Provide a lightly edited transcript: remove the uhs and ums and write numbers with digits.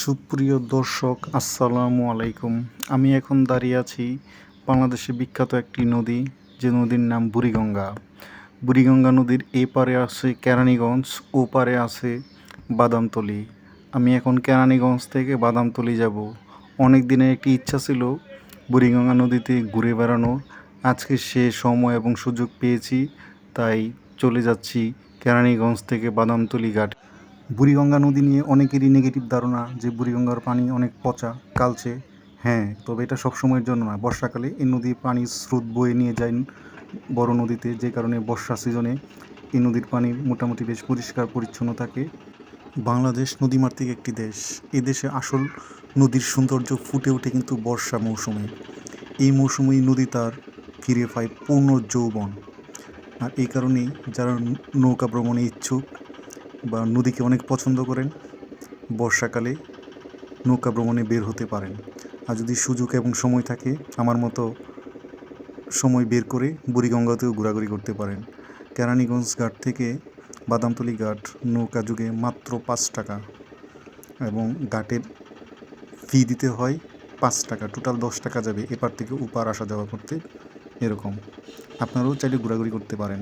সুপ্রিয় দর্শক, আসসালামু আলাইকুম। আমি এখন দাঁড়িয়ে আছি বাংলাদেশে বিখ্যাত একটি নদী, যে নদীর নাম বুড়িগঙ্গা। বুড়িগঙ্গা নদীর এপারে আছে কেরানীগঞ্জ, ওপারে আছে বাদামতলী। আমি এখন কেরানীগঞ্জ থেকে বাদামতলী যাব। অনেক দিনের একটি ইচ্ছা ছিল বুড়িগঙ্গা নদীতে ঘুরে বেড়ানোর। আজকে সে সময় এবং সুযোগ পেয়েছি, তাই চলে যাচ্ছি কেরানীগঞ্জ থেকে বাদামতলী ঘাট। বুড়িগঙ্গা নদী নিয়ে অনেকেরই নেগেটিভ ধারণা যে বুড়িগঙ্গার পানি অনেক পচা, কালচে। হ্যাঁ, তবে এটা সবসময়ের জন্য না। বর্ষাকালে এই নদীর পানির স্রোত বয়ে নিয়ে যায় বড় নদীতে, যে কারণে বর্ষা সিজনে এই নদীর পানি মোটামুটি বেশ পরিষ্কার পরিচ্ছন্ন থাকে। বাংলাদেশ নদীমাতৃক একটি দেশ। এই দেশে আসল নদীর সৌন্দর্য ফুটে ওঠে কিন্তু বর্ষা মৌসুমে। এই মৌসুমেই নদী তার ফিরে পায় পূর্ণ যৌবন। আর এই কারণেই যারা নৌকা ভ্রমণে ইচ্ছুক বা নদীকে অনেক পছন্দ করেন, বর্ষাকালে নৌকা ভ্রমণে বের হতে পারেন। আর যদি সুযোগ এবং সময় থাকে, আমার মতো সময় বের করে বুড়িগঙ্গাতেও ঘোরাঘুরি করতে পারেন। কেরানীগঞ্জ ঘাট থেকে বাদামতলী ঘাট নৌকা যুগে মাত্র 5 টাকা, এবং ঘাটের ফি দিতে হয় 5 টাকা। টোটাল 10 টাকা যাবে এপার থেকে ওপার আসা যাওয়া করতে। এরকম আপনারাও চাইলে ঘোরাঘুরি করতে পারেন।